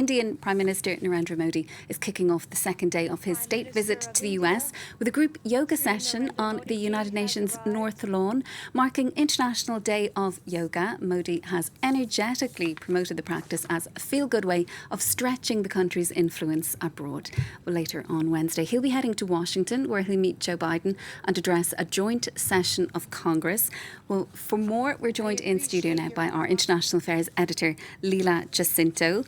Indian Prime Minister Narendra Modi is kicking off the second day of his state visit to the US with a group yoga session on the United Nations North Lawn. Marking International Day of Yoga, Modi has energetically promoted the practice as a feel-good way of stretching the country's influence abroad. Well, later on Wednesday, he'll be heading to Washington, where he'll meet Joe Biden and address a joint session of Congress. Well, for more, we're joined in studio now by our International Affairs editor, Leila Jacinto.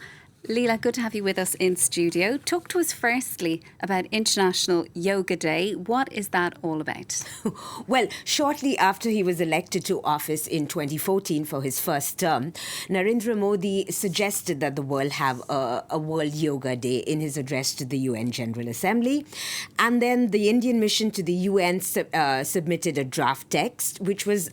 Leila, good to have you with us in studio. Talk to us firstly about International Yoga Day. What is that all about? Well, shortly after he was elected to office in 2014 for his first term, Narendra Modi suggested that the world have a World Yoga Day in his address to the UN General Assembly. And then the Indian mission to the UN submitted a draft text, which was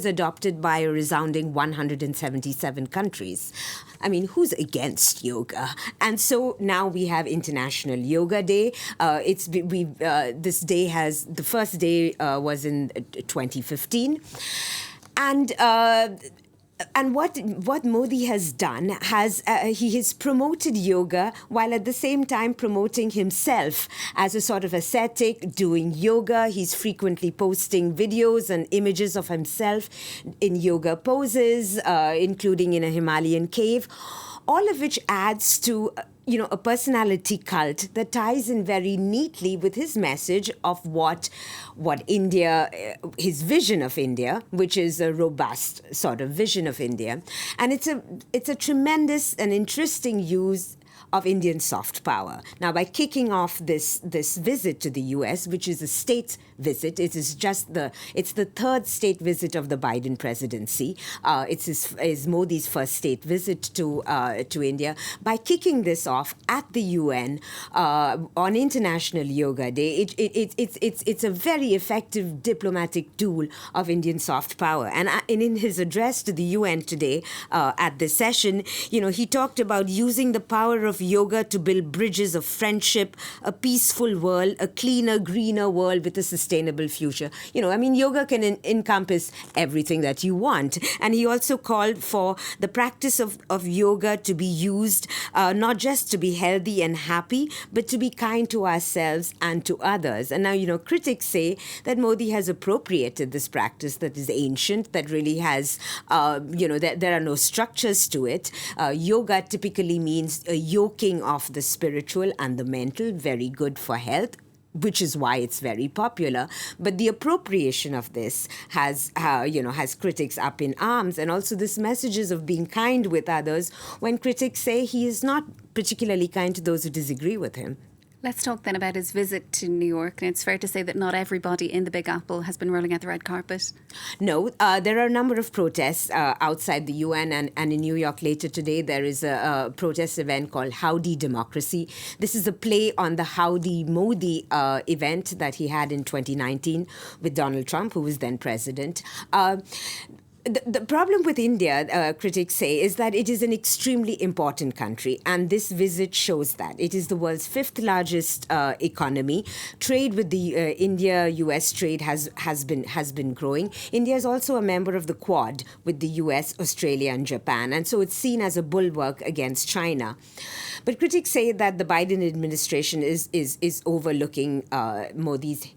adopted by a resounding 177 countries. I mean, who's against yoga? And so now we have International Yoga Day. This day the first day was in 2015, and what Modi has done he has promoted yoga while at the same time promoting himself as a sort of ascetic doing yoga. He's frequently posting videos and images of himself in yoga poses, including in a Himalayan cave, all of which adds to a personality cult that ties in very neatly with his message of what India, his vision of India, which is a robust sort of vision of India. And it's a tremendous and interesting use of Indian soft power. Now, by kicking off this visit to the US, which is a state visit, it's the third state visit of the Biden presidency. It's Modi's first state visit to India. By kicking this off at the UN on International Yoga Day, it's a very effective diplomatic tool of Indian soft power. And in his address to the UN today at this session, he talked about using the power of yoga to build bridges of friendship, a peaceful world, a cleaner, greener world with a sustainable future. Yoga can encompass everything that you want. And he also called for the practice of yoga to be used not just to be healthy and happy, but to be kind to ourselves and to others. And now, critics say that Modi has appropriated this practice that is ancient, that really has, there are no structures to it. Yoga typically means yoking off the spiritual and the mental, very good for health, which is why it's very popular. But the appropriation of this has critics up in arms, and also this messages of being kind with others when critics say he is not particularly kind to those who disagree with him. Let's talk then about his visit to New York. And it's fair to say that not everybody in the Big Apple has been rolling out the red carpet. No, there are a number of protests outside the UN, and in New York later today there is a protest event called Howdy Democracy. This is a play on the Howdy Modi event that he had in 2019 with Donald Trump, who was then president. The problem with India, critics say, is that it is an extremely important country, and this visit shows that. It is the world's fifth largest economy. Trade with the India-US trade has been growing. India is also a member of the Quad with the US, Australia, and Japan, and so it's seen as a bulwark against China. But critics say that the Biden administration is overlooking Modi's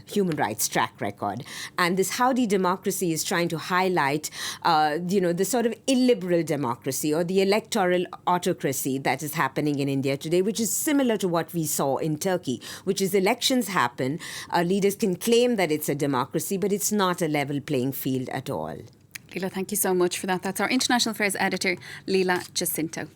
human rights track record, and this Howdy Democracy is trying to highlight the sort of illiberal democracy or the electoral autocracy that is happening in India today, which is similar to what we saw in Turkey, which is elections happen, leaders can claim that it's a democracy, but it's not a level playing field at all. Leila, thank you so much for that. That's our International Affairs editor, Leila Jacinto.